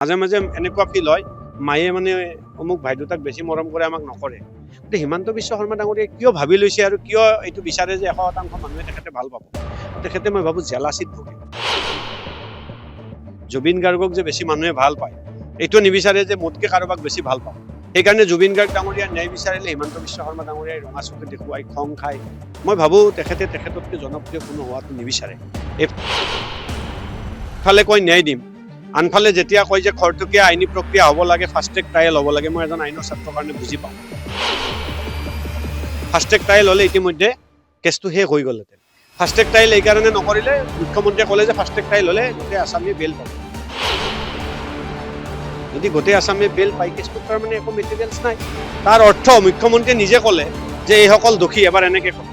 মাজে মাজে এনেকুৱা ফিল হয় মায়ে মানে অমুক ভাই দুটাক বেছি মৰম কৰে আমাক নকৰে। গতিকে হিমন্ত বিশ্ব শৰ্মা ডাঙৰীয়াই কিয় ভাবি লৈছে আৰু কিয় এইটো বিচাৰে যে 100% মানুহে তেখেতে ভাল পাব। তেখেতে মই ভাবো জেলাচিত ভোগে। জুবিন গাৰ্গক যে বেছি মানুহে ভাল পায় এইটো নিবিচাৰে যে মোতকে কাৰোবাক বেছি ভাল পাওঁ। সেইকাৰণে জুবিন গাৰ্গ ডাঙৰীয়া ন্যায় বিচাৰিলে হিমন্ত বিশ্ব শৰ্মা ডাঙৰীয়াই ৰঙা চকুৰে দেখুৱাই খং খায়। মই ভাবো তেখেতে তেখেততকৈ জনপ্ৰিয় কোনো হোৱাটো নিবিচাৰে। এইফালে কয় ন্যায় দিম, আনফালে যেতিয়া কয় যে খৰতকীয়া আইনী প্ৰক্ৰিয়া হ'ব লাগে, ফাষ্ট ট্ৰেক ট্ৰায়েল হ'ব লাগে, মই এজন আইনৰ ছাত্ৰৰ কাৰণে বুজি পাওঁ। ফাষ্ট ট্ৰেক ট্ৰায়েল হ'লে ইতিমধ্যে কেছটো শেষ হৈ গ'লহেঁতেন। ফাষ্ট ট্ৰেক ট্ৰায়েল এইকাৰণে নকৰিলে, মুখ্যমন্ত্ৰীয়ে ক'লে যে ফাষ্ট ট্ৰেক ট্ৰায়েল হ'লে গোটেই আছামীয়ে বেল পাব। যদি গোটেই আছামীয়ে বেল পাই কেছটোত তাৰমানে একো মেটেৰিয়েলছ নাই। তাৰ অৰ্থ মুখ্যমন্ত্ৰীয়ে নিজে ক'লে যে এইসকল দোষী, এবাৰ এনেকে ক'লে।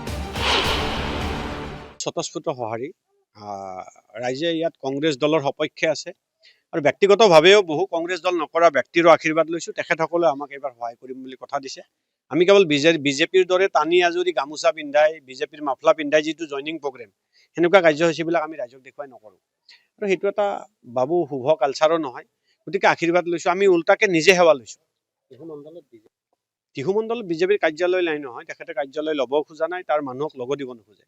স্বতঃস্ফূৰ্ত সঁহাৰি, ৰাইজে ইয়াত কংগ্ৰেছ দলৰ সপক্ষে আছে আৰু ব্যক্তিগতভাৱেও বহু কংগ্ৰেছ দল নকৰা ব্যক্তিৰো আশীৰ্বাদ লৈছোঁ। তেখেতসকলে আমাক এইবাৰ সহায় কৰিম বুলি কথা দিছে। আমি কেৱল বিজেপিৰ দৰে টানি আজুৰি গামোচা পিন্ধাই, বিজেপিৰ মাফলা পিন্ধাই যিটো জইনিং প্ৰগ্ৰেম, সেনেকুৱা কাৰ্যসূচীবিলাক আমি ৰাইজক দেখুৱাই নকৰোঁ আৰু সেইটো এটা বাবু শুভ কালচাৰো নহয়। গতিকে আশীৰ্বাদ লৈছোঁ, আমি ওলোটাকে নিজে সেৱা লৈছোঁ। টিহু মণ্ডলত বিজেপিৰ কাৰ্যালয় নাই নহয়, তেখেতে কাৰ্যালয় ল'ব খোজা নাই, তাৰ মানুহক ল'ব দিব নোখোজে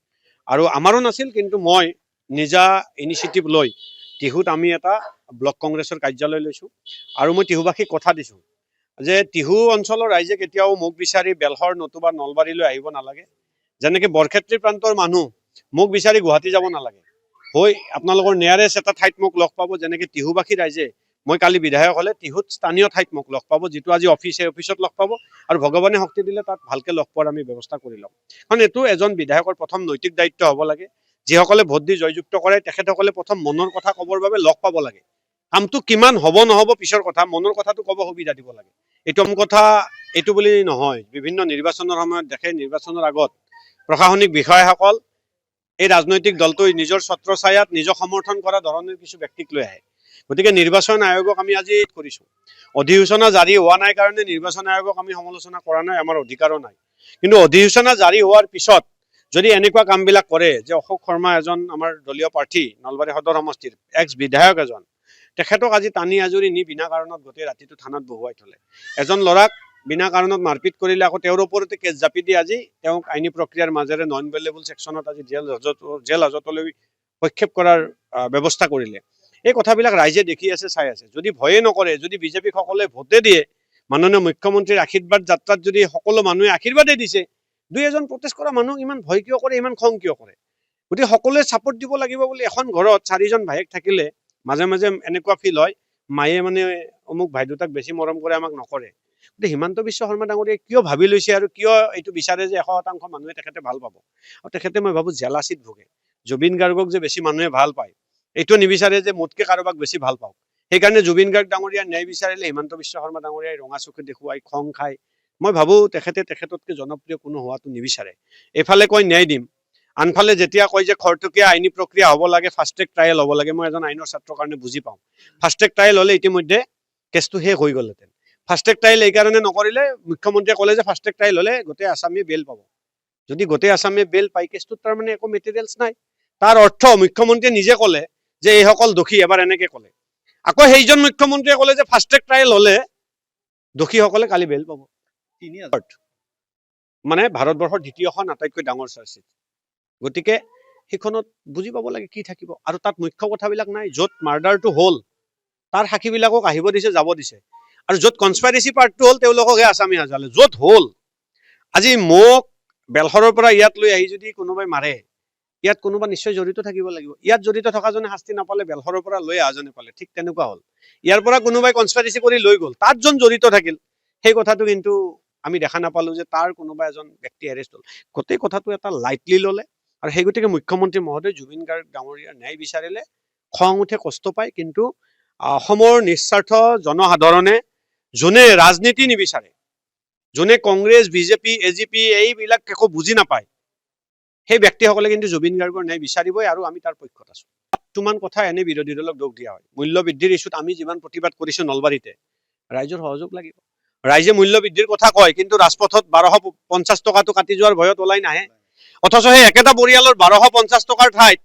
আৰু আমাৰো নাছিল। কিন্তু মই নিজা ইনিচিয়েটিভ লৈ টিহুত আমি এটা ব্লক কংগ্ৰেছৰ কাৰ্যালয় লৈছোঁ আৰু মই টিহুবাসীক কথা দিছোঁ যে টিহু অঞ্চলৰ ৰাইজে কেতিয়াও মোক বিচাৰি বেলশৰ নতুবা নলবাৰীলৈ আহিব নালাগে। যেনেকৈ বৰক্ষেত্ৰী প্ৰান্তৰ মানুহ মোক বিচাৰি গুৱাহাটী যাব নালাগে, হৈ আপোনালোকৰ নিয়াৰেষ্ট এটা ঠাইত মোক লগ পাব। যেনেকৈ টিহুবাসী ৰাইজে, মই কালি বিধায়ক হ'লে টিহুত স্থানীয় ঠাইত মোক লগ পাব, যিটো আজি অফিচত লগ পাব আৰু ভগৱানে শক্তি দিলে তাত ভালকৈ লগ পোৱাৰ আমি ব্যৱস্থা কৰি ল'ম। কাৰণ এইটো এজন বিধায়কৰ প্ৰথম নৈতিক দায়িত্ব হ'ব লাগে। যিসকলে ভোট দি জয়যুক্ত কৰে তেখেতসকলে প্ৰথম মনৰ কথা ক'বৰ বাবে লগ পাব লাগে। কামটো কিমান হ'ব নহ'ব পিছৰ কথা, মনৰ কথাটো ক'ব সুবিধা দিব লাগে। এইটো কথা এইটো বুলি নহয়, বিভিন্ন নিৰ্বাচনৰ সময়ত দেখে নিৰ্বাচনৰ আগত প্ৰশাসনিক বিষয়াসকল এই ৰাজনৈতিক দলটোৰ নিজৰ ছত্ৰছায়াত নিজক সমৰ্থন কৰা ধৰণৰ কিছু ব্যক্তিক লৈ আহে। গতিকে নিৰ্বাচন আয়োগক আমি আজি কৰিছোঁ। অধিসূচনা জাৰি হোৱা নাই কাৰণে নিৰ্বাচন আয়োগক আমি সমালোচনা কৰা নাই, আমাৰ অধিকাৰো নাই। কিন্তু অধিসূচনা জাৰি হোৱাৰ পিছত যদি এনেকুৱা কামবিলাক কৰে, যে অশোক শৰ্মা এজন আমাৰ দলীয় প্ৰাৰ্থী, নলবাৰী সদৰ সমষ্টিৰ এক্স বিধায়ক এজন, তেখেতক আজি টানি আজুৰি নি বিনা কাৰণত গোটেই ৰাতিটো থানাত বহুৱাই থলে। এজন ল'ৰাক বিনা কাৰণত মাৰপিট কৰিলে, আকৌ তেওঁৰ ওপৰতে কেছ জাপি দি আজি তেওঁক আইনী প্ৰক্ৰিয়াৰ মাজেৰে নন এভেইলেবল ছেকশ্যনত আজি জেল হাজতলৈ প্ৰক্ষেপ কৰাৰ ব্যৱস্থা কৰিলে। এই কথাবিলাক ৰাইজে দেখি আছে, চাই আছে। যদি ভয়ে নকৰে, যদি বিজেপিক সকলোৱে ভোটে দিয়ে, মাননীয় মুখ্যমন্ত্ৰীৰ আশীৰ্বাদ যাত্ৰাত যদি সকলো মানুহে আশীৰ্বাদে দিছে, দুই এজন প্ৰটেষ্ট কৰা মানুহক ইমান ভয় কিয় কৰে, ইমান খং কিয় কৰে? গতিকে সকলোৱে ছাপোৰ্ট দিব লাগিব বুলি। এখন ঘৰত 4জন ভায়েক থাকিলে মাজে মাজে এনেকুৱা ফিল হয় মায়ে মানে অমুক ভাই দুটাক বেছি মৰম কৰে আমাক নকৰে। গতিকে হিমন্ত বিশ্ব শৰ্মা ডাঙৰীয়াই কিয় ভাবি লৈছে আৰু কিয় এইটো বিচাৰে যে 100% মানুহে তেখেতে ভাল পাব আৰু তেখেতে মই ভাবো জেলাচিত ভোগে। জুবিন গাৰ্গক যে বেছি মানুহে ভাল পায় এইটো নিবিচাৰে যে মোতকে কাৰোবাক বেছি ভাল পাওঁ। সেইকাৰণে জুবিন গাৰ্গ ডাঙৰীয়া ন্যায় বিচাৰিলে হিমন্ত বিশ্ব শৰ্মা ডাঙৰীয়াই ৰঙা চকুৰে দেখুৱাই খং খায়। মই ভাবো তেখেতে তেখেততকৈ জনপ্ৰিয় কোনো হোৱাটো নিবিচাৰে। এইফালে কয় ন্যায় দিম, আনফালে যেতিয়া কয় যে খৰতকীয়া আইনী প্ৰক্ৰিয়া হ'ব লাগে, ফাষ্ট ট্ৰেক ট্ৰায়েল হ'ব লাগে, মই এজন আইনৰ ছাত্ৰৰ কাৰণে বুজি পাওঁ। ফাষ্ট ট্ৰেক ট্ৰায়েল হ'লে ইতিমধ্যে কেছটো শেষ হৈ গ'লহেঁতেন। ফাষ্ট ট্ৰেক ট্ৰায়েল এইকাৰণে নকৰিলে, মুখ্যমন্ত্ৰীয়ে ক'লে যে ফাষ্ট ট্ৰেক ট্ৰায়েল হ'লে গোটেই আছামীয়ে বেল পাব। যদি গোটেই আছামীয়ে বেল পাই কেছটোত তাৰমানে একো মেটেৰিয়েলছ নাই। তাৰ অৰ্থ মুখ্যমন্ত্ৰীয়ে নিজে ক'লে যে এইসকল দোষী, এবাৰ এনেকে ক'লে। আকৌ সেইজন মুখ্যমন্ত্ৰীয়ে ক'লে যে ফাষ্ট ট্ৰেক ট্ৰায়েল হ'লে দোষীসকলে কালি বেল পাব। মানে ভাৰতবৰ্ষৰ দ্বিতীয়খন আটাইতকৈ ডাঙৰ চাৰ্জশ্বিট। গতিকে সেইখনত বুজি পাব লাগে কি থাকিব, আৰু তাত মুখ্য কথাবিলাক নাই। য'ত মাৰ্ডাৰটো হ'ল তাৰ সাক্ষীবিলাকক আহিব দিছে, যাব দিছে, আৰু য'ত কনস্পাইৰেচি পাৰ্টটো হ'ল তেওঁলোককহে আছামী সাজালে। য'ত হ'ল, আজি মোক বেলশৰৰ পৰা ইয়াত লৈ আহি যদি কোনোবাই মাৰে, ইয়াত কোনোবা নিশ্চয় জড়িত থাকিব লাগিব। ইয়াত জড়িত থকাজনে শাস্তি নাপালে বেলশৰৰ পৰা লৈ অহাজনে পালে, ঠিক তেনেকুৱা হ'ল। ইয়াৰ পৰা কোনোবাই কনস্পাইৰেচি কৰি লৈ গ'ল, তাত যোন জড়িত থাকিল সেই কথাটো কিন্তু আমি দেখা নাপালো যে তাৰ কোনোবা এজন ব্যক্তি এৰেষ্ট হ'ল। গোটেই কথাটো এটা লাইটলি ল'লে, আৰু সেই গতিকে মুখ্যমন্ত্ৰী মহোদয় জুবিন গাৰ্গ ডাঙৰীয়াৰ ন্যায় বিচাৰিলে খং উঠে, কষ্ট পায়। কিন্তু অসমৰ নিস্বাৰ্থ জনসাধাৰণে, যোনে ৰাজনীতি নিবিচাৰে, যোনে কংগ্ৰেছ বিজেপি এজিপি এইবিলাক একো বুজি নাপায়, সেই ব্যক্তিসকলে কিন্তু জুবিন গাৰ্গৰ ন্যায় বিচাৰিবই, আৰু আমি তাৰ পক্ষত আছো। কিছুমান কথা এনে বিৰোধী দলক দোষ দিয়া হয়। মূল্য বৃদ্ধিৰ ইছ্যুত আমি যিমান প্ৰতিবাদ কৰিছো নলবাৰীতে, ৰাইজৰ সহযোগ লাগিব। ৰাইজে মূল্য বৃদ্ধিৰ কথা কয়, কিন্তু ৰাজপথত 1250 টকাটো কাটি যোৱাৰ ভয়ত ওলাই নাহে। অথচ সেই একেটা পৰিয়ালৰ 1250 টকাৰ ঠাইত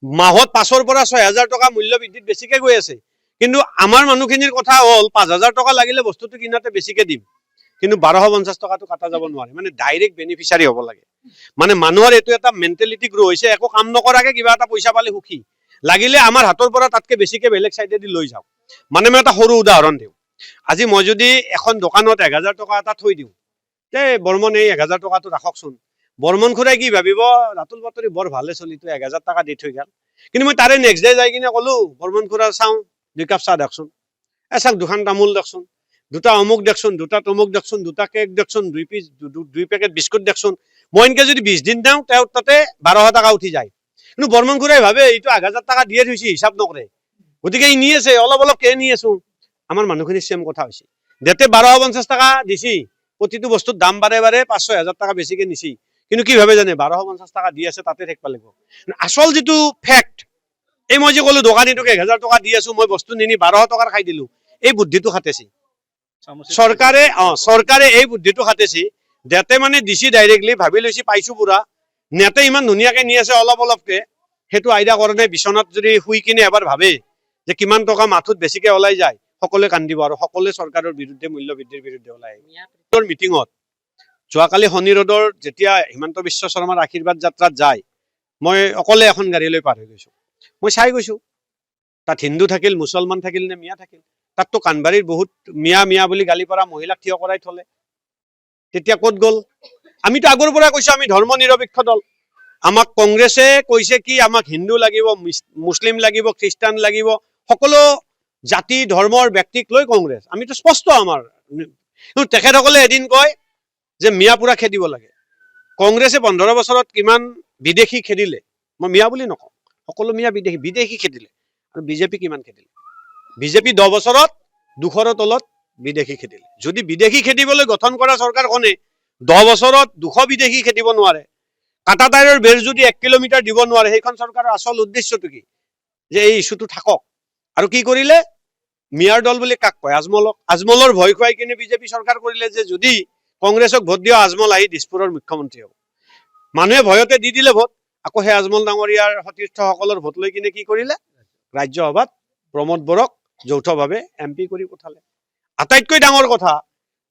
মাহত 5ৰ পৰা 6000 টকা মূল্য বৃদ্ধিত বেছিকে গৈ আছে। কিন্তু আমাৰ মানুহখিনিৰ কথা হ'ল 5,000 টকা লাগিলে বস্তুটো কিনাতে বেছিকে দিম, কিন্তু 1250 টকাটো কাটা যাব নোৱাৰে, মানে ডাইৰেক্ট বেনিফিচিয়াৰী হ'ব লাগে। মানে মানুহৰ এইটো এটা মেণ্টেলিটি গ্ৰ' হৈছে, একো কাম নকৰাকে কিবা এটা পইচা পালে সুখী, লাগিলে আমাৰ হাতৰ পৰা তাতকে বেছিকে বেলেগ চাইডেদি লৈ যাওক। মানে মই এটা সৰু উদাহৰণ দিওঁ, আজি মই যদি এখন দোকানত 1000 টকা এটা থৈ দিওঁ, তে বৰ্মন এই 1000 টকাটো ৰাখকচোন, বৰ্মন খুৰাই কি ভাবিব, ৰাতুল বাতৰি বৰ ভালে চলিটো 1000 টকা দি থৈ গ'ল। কিন্তু মই তাৰে নেক্সট ডে যাই কিনে ক'লো, বৰ্মন খুৰা চাওঁ 2 কাপ চাহ দেখচোন, চাওক 2খন তামোল দেখচোন, 2টা অমুক দেখচোন, 2টা তমুক দেখচোন, 2টা কেক দেখচোন, 2 পেকেট বিস্কুট দেখচোন। মই এনেকে যদি 20 দিন দিওঁ, তেওঁ তাতে 1200 টকা উঠি যায়। কিন্তু বৰ্মন খুৰাই ভাবে এইটো 1000 টকা দিয়ে থৈছে, হিচাপ নকৰে, গতিকে ই নি আছে, অলপ অলপকে নি আছো। আমাৰ মানুহখিনিৰ চেম কথা হৈছে, দেতে 1250 টকা দিছি, প্ৰতিটো বস্তুৰ দাম বাৰে বাৰে 500-1000 টকা বেছিকে নিছি, কিন্তু কি ভাবে জানে 1250 টকা দি আছে, তাতে থাকিব লাগিব। আচল যিটো ফেক্ট, এই মই যে ক'লো দোকানীটোক 1000 টকা দি আছো, মই বস্তু নিনি 1200 টকাৰ খাই দিলো, এই বুদ্ধিটো খাটেছি চৰকাৰে এই বুদ্ধিটো খাটেছি, দেতে মানে দিছি ডাইৰেক্টলি, ভাবি লৈছি পাইছো পুৰা, নেতে ইমান ধুনীয়াকে নি আছে অলপ অলপকে, সেইটো আইডিয়া কৰা নাই। বিচনাত যদি শুই কিনে এবাৰ ভাবে যে কিমান টকা মাথোত বেছিকে ওলাই যায়, সকলোৱে কান্দিব আৰু সকলোৱে চৰকাৰৰ বিৰুদ্ধে, মূল্য বৃদ্ধিৰ বিৰুদ্ধে ওলাই আহিব। মিটিঙত যোৱাকালি শনি ৰোডৰ যেতিয়া হিমন্ত বিশ্ব শৰ্মাৰ আশীৰ্বাদ যাত্ৰাত যায়, মই অকলে এখন গাড়ী লৈ পাৰ হৈ গৈছো, মই চাই গৈছো তাত হিন্দু থাকিল, মুছলমান থাকিল নে মিয়া থাকিল, তাততো কানবাৰীৰ বহুত মিয়া মিয়া বুলি গালি পৰা মহিলাক থিয় কৰাই থলে, তেতিয়া ক'ত গ'ল? আমিতো আগৰ পৰা কৈছো আমি ধৰ্ম নিৰপেক্ষ দল, আমাক কংগ্ৰেছে কৈছে কি আমাক হিন্দু লাগিব, মুছলিম লাগিব, খ্ৰীষ্টান লাগিব, সকলো জাতি ধৰ্মৰ ব্যক্তিক লৈ কংগ্ৰেছ, আমিতো স্পষ্ট আমাৰ। কিন্তু তেখেতসকলে এদিন কয় যে মিয়া পুৰা খেদিব লাগে। কংগ্ৰেছে 15 বছৰত কিমান বিদেশী খেদিলে, মই মিয়া বুলি নকওঁ, সকলো মিয়া বিদেশী খেদিলে, আৰু বিজেপি কিমান খেদিলে? বিজেপি 10 বছৰত 200ৰ তলত বিদেশী খেদিলে। যদি বিদেশী খেদিবলৈ গঠন কৰা চৰকাৰখনে 10 বছৰত 200 বিদেশী খেদিব নোৱাৰে, কাটাতাইৰৰ বেৰ যদি 1 কিলোমিটাৰ দিব নোৱাৰে, সেইখন চৰকাৰৰ আচল উদ্দেশ্যটো কি? যে এই ইস্যুটো থাকক। আৰু কি কৰিলে? মিয়াৰ দল বুলি কাক কয়? আজমলক। আজমলৰ ভয় খুৱাই কিনে বিজেপি চৰকাৰ কৰিলে যে যদি কংগ্ৰেছক ভোট দিয়া, আজমল আহি দিছপুৰৰ মুখ্যমন্ত্ৰী হ'ব। মানুহে ভয়তে দি দিলে ভোট, আকৌ সেই আজমল ডাঙৰীয়াৰ সতীৰ্থসকলৰ ভোট লৈ কিনে কি কৰিলে? ৰাজ্যসভাত প্ৰমোদ বৰক যৌথভাৱে MP কৰি পঠালে। আটাইতকৈ ডাঙৰ কথা,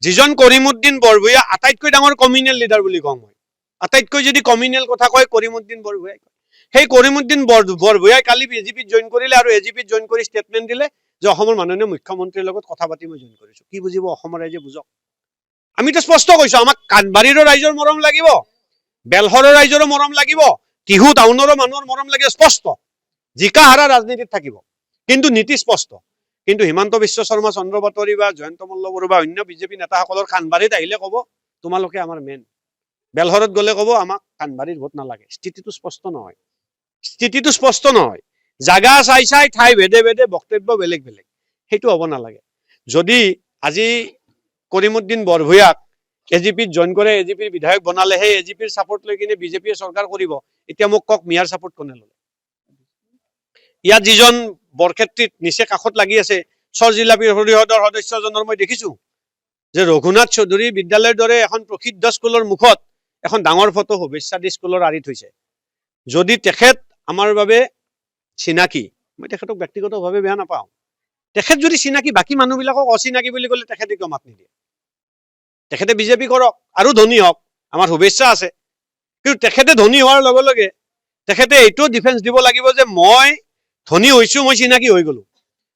যিজন কৰিমুদ্দিন বৰভূঞা আটাইতকৈ ডাঙৰ কমিউনেল লিডাৰ বুলি কওঁ মই, আটাইতকৈ যদি কমিউনেল কথা কয় কৰিমুদ্দিন বৰভূঞাই কয়। সেই কৰিমুদ্দিন বৰভূঞাই কালি এজিপিত জইন কৰিলে, আৰু এজিপিত জইন কৰি ষ্টেটমেণ্ট দিলে যে অসমৰ মাননীয় মুখ্যমন্ত্ৰীৰ লগত কথা পাতি মই জইন কৰিছো। কি বুজিব অসমৰ ৰাইজে? বুজক। আমিতো স্পষ্ট কৈছো, আমাক কানবাৰীৰো ৰাইজৰ মৰম লাগিব, বেলহৰৰ ৰাইজৰো মৰম লাগিব, টিহু টাউনৰো মানুহৰ মৰম লাগিব, স্পষ্ট। জিকা হাৰা ৰাজনীতিত থাকিব, কিন্তু নীতি স্পষ্ট। কিন্তু হিমন্ত বিশ্ব শৰ্মা, চন্দ্ৰ বাতৰি বা জয়ন্ত মল্লবড়ো বা অন্য বিজেপি নেতাসকলৰ কানবাৰীত আহিলে ক'ব তোমালোকে আমাৰ মেইন, বেলহৰত গ'লে ক'ব আমাক কানবাৰীৰ ভোট নালাগে। স্থিতিটো স্পষ্ট নহয়, স্থিতিটো স্পষ্ট নহয়। জাগা চাই চাই ঠাই ভেদে ভেদে বক্তব্য বেলেগ বেলেগ, সেইটো হ'ব নালাগে। যদি আজি কৰিমুদ্দিন বৰভূঞাক এজিপিত জইন কৰে, এজিপিৰ বিধায়ক বনালে, সেই এজিপিৰ ছাপোৰ্ট লৈ কিনে বিজেপিয়ে চৰকাৰ কৰিব, এতিয়া মোক কওক মিয়াৰ ছাপোৰ্ট কোনে ল'লে? ইয়াত যিজন বৰক্ষেত্ৰীত নিচে কাষত লাগি আছে চৰ জিলা পৰিষদৰ সদস্যজনৰ মই দেখিছো যে ৰঘুনাথ চৌধুৰী বিদ্যালয়ৰ দৰে এখন প্ৰসিদ্ধ স্কুলৰ মুখত এখন ডাঙৰ ফটো শুভেচ্ছা দি স্কুলৰ আঁৰি থৈছে। যদি তেখেত আমাৰ বাবে চিনাকি, মই তেখেতক ব্যক্তিগতভাৱে বেয়া নাপাওঁ, তেখেত যদি চিনাকি, বাকী মানুহবিলাকক অচিনাকি বুলি ক'লে তেখেতে কিয় মাত নিদিয়ে? তেখেতে বিজেপি কৰক আৰু ধনী হওক, আমাৰ শুভেচ্ছা আছে, কিন্তু তেখেতে ধনী হোৱাৰ লগে লগে তেখেতে এইটো ডিফেন্স দিব লাগিব যে মই ধনী হৈছো, মই চিনাকি হৈ গলো।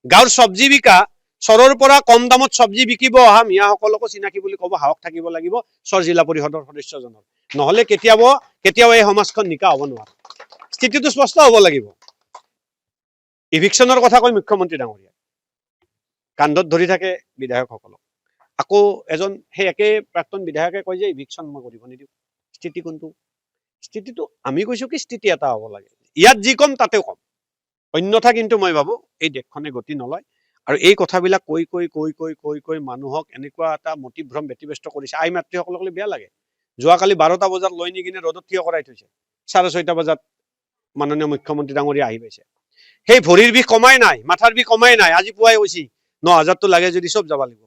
গাঁৱৰ চব্জি বিকা, চৰৰ পৰা কম দামত চব্জি বিকিব অহা মিয়াসকলকো চিনাকি বুলি ক'ব সাহস থাকিব লাগিব চৰ জিলা পৰিষদৰ সদস্যজনৰ, নহলে কেতিয়াও এই সমাজখন নিকা হ'ব নোৱাৰে। স্থিতিটো স্পষ্ট হ'ব লাগিব। ইভিকশ্যনৰ কথা কয় মুখ্যমন্ত্ৰী ডাঙৰীয়া, কান্ধত ধৰি থাকে বিধায়কসকলক, আকৌ এজন সেই একে প্ৰাক্তন বিধায়কে কয় যে ইভিকশ্যন মই কৰিব নিদিওঁ। স্থিতি কোনটো? স্থিতিটো আমি কৈছো কি স্থিতি এটা হ'ব লাগে, ইয়াত যি কম তাতেও কম, অন্যথা কিন্তু মই ভাবো এই দেশখনে গতি নলয়। আৰু এই কথাবিলাক কৈ কৈ কৈ কৈ কৈ কৈ মানুহক এনেকুৱা এটা মতিভ্ৰম ব্যতিব্যস্ত কৰিছে। আই মাতৃসকলক বেয়া লাগে। যোৱাকালি 12টা বজাত লৈ নি কিনে ৰ'দত থিয় কৰাই থৈছে, 6:30 বজাত মাননীয় মুখ্যমন্ত্ৰী ডাঙৰীয়া আহি পাইছে। সেই ভৰিৰ বিষ কমাই নাই, মাথাৰ বিষ কমাই নাই। আজি পুৱাই কৈছি 9,000টো লাগে যদি চব যাব লাগিব,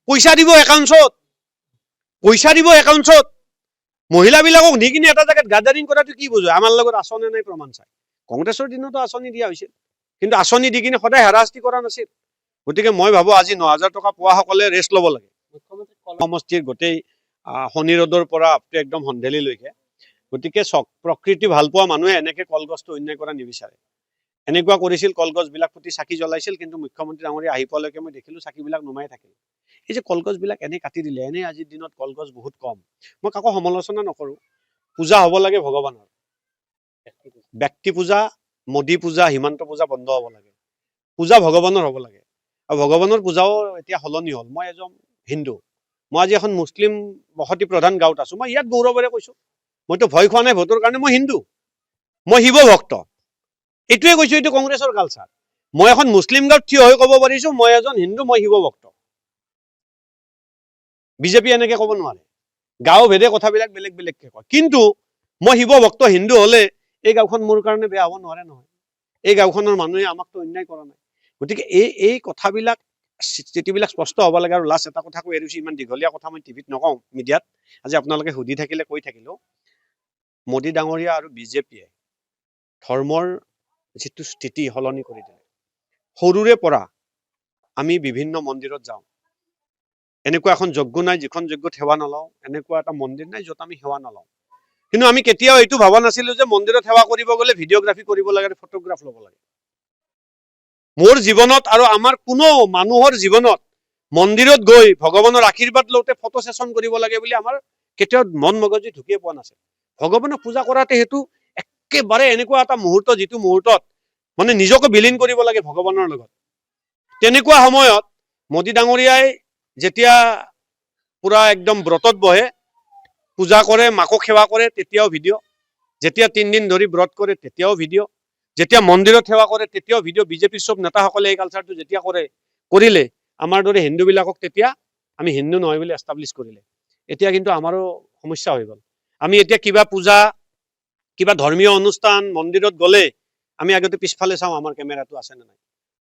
পইচা দিব একাউণ্টছত, পইচা দিব একাউণ্টছত। মহিলাবিলাকক নি কিনে এটা জেগাত গাদাৰিং কৰাটো কি বুজো? আমাৰ লগত আঁচনি নাই প্ৰমাণ চাই। কংগ্ৰেছৰ দিনতো আঁচনি দিয়া হৈছিল, কিন্তু আঁচনি দি কিনে সদায় হাৰাশাস্তি কৰা নাছিল। গতিকে মই ভাবো আজি 9,000 টকা পোৱাসকলে ৰেষ্ট ল'ব লাগে। সমষ্টিৰ গোটেই শনি ৰ'দৰ পৰা একদম সন্ধেলিলৈকে। গতিকে চক প্ৰকৃতি ভাল পোৱা মানুহে এনেকে কলগছটো অন্যায় কৰা নিবিচাৰে। এনেকুৱা কৰিছিল, কলগছবিলাক পুতি চাকি জ্বলাইছিল, কিন্তু মুখ্যমন্ত্ৰী ডাঙৰীয়া আহি পোৱালৈকে মই দেখিলোঁ চাকিবিলাক নুমাই থাকিল। এই যে কলগছবিলাক এনেই কাটি দিলে, এনেই আজিৰ দিনত কলগছ বহুত কম। মই কাকো সমালোচনা নকৰোঁ। পূজা হ'ব লাগে ভগৱানৰ, ব্যক্তি পূজা, মোদী পূজা, হিমন্ত পূজা বন্ধ হ'ব লাগে। পূজা ভগৱানৰ হ'ব লাগে। আৰু ভগৱানৰ পূজাও এতিয়া সলনি হ'ল। মই এজন হিন্দু, মই আজি এখন মুছলিম বসতি প্ৰধান গাঁৱত আছোঁ। মই ইয়াত গৌৰৱেৰে কৈছোঁ, মইতো ভয় খোৱা নাই ভোটৰ কাৰণে। মই হিন্দু, মই শিৱ ভক্ত। এইটোৱে কৈছোঁ, এইটো কংগ্ৰেছৰ কালচাৰ। মই এখন মুছলিম গাঁৱত থিয় হৈ ক'ব পাৰিছোঁ মই এজন হিন্দু, মই শিৱ ভক্ত। বিজেপি এনেকে ক'ব নোৱাৰে। গাঁও ভেদে কথাবিলাক বেলেগ বেলেগকে কয়। কিন্তু মই শিৱ ভক্ত হিন্দু হ'লে এই গাঁওখন মোৰ কাৰণে বেয়া হ'ব নোৱাৰে নহয়। এই গাঁওখনৰ মানুহে আমাকতো অন্যায় কৰা নাই। গতিকে এই কথাবিলাক স্থিতিবিলাক স্পষ্ট হ'ব লাগে। আৰু লাষ্ট এটা কথা কৈ এৰিছোঁ, ইমান দীঘলীয়া কথা মই টিভিত নকওঁ, মিডিয়াত। আজি আপোনালোকে সুধি থাকিলে কৈ থাকিলোঁ। মোদী ডাঙৰীয়া আৰু বিজেপিয়ে ধৰ্মৰ যিটো স্থিতি সলনি কৰি দিলে। সৰুৰে পৰা আমি বিভিন্ন মন্দিৰত যাওঁ। এনেকুৱা এখন যজ্ঞ নাই যিখন যজ্ঞত সেৱা নলওঁ, এনেকুৱা এটা মন্দিৰ নাই য'ত আমি সেৱা নলওঁ। কিন্তু আমি কেতিয়াও এইটো ভবা নাছিলোঁ যে মন্দিৰত সেৱা কৰিব গ'লে ভিডিঅ'গ্ৰাফী কৰিব লাগে, ফটোগ্ৰাফ ল'ব লাগে। মোৰ জীৱনত আৰু আমাৰ কোনো মানুহৰ জীৱনত মন্দিৰত গৈ ভগৱানৰ আশীৰ্বাদ লওঁতে ফটো ছেছন কৰিব লাগে বুলি আমাৰ কেতিয়াও মন মগজুত ঢুকিয়ে পোৱা নাছিল। ভগৱানক পূজা কৰাতে সেইটো একেবাৰে এনেকুৱা এটা মুহূৰ্ত, যিটো মুহূৰ্তত মানে নিজকে বিলীন কৰিব লাগে ভগৱানৰ লগত। তেনেকুৱা সময়ত মোদী ডাঙৰীয়াই যেতিয়া পুৰা একদম ব্ৰতত বহে, পূজা কৰে, মাকক সেৱা কৰে, তেতিয়াও ভিডিঅ'। যেতিয়া 3 দিন ধৰি ব্ৰত কৰে তেতিয়াও ভিডিঅ'। যেতিয়া মন্দিৰত সেৱা কৰে তেতিয়াও ভিডিঅ'। বিজেপিৰ চব নেতাসকলে এই কালচাৰটো যেতিয়া কৰিলে, আমাৰ দৰে হিন্দুবিলাকক তেতিয়া আমি হিন্দু নহয় বুলি এষ্টাব্লিছ কৰিলে। এতিয়া কিন্তু আমাৰো সমস্যা হৈ গ'ল। আমি এতিয়া কিবা পূজা, কিবা ধৰ্মীয় অনুষ্ঠান মন্দিৰত গ'লে আমি আগতে পিছফালে চাওঁ আমাৰ কেমেৰাটো আছে নে নাই।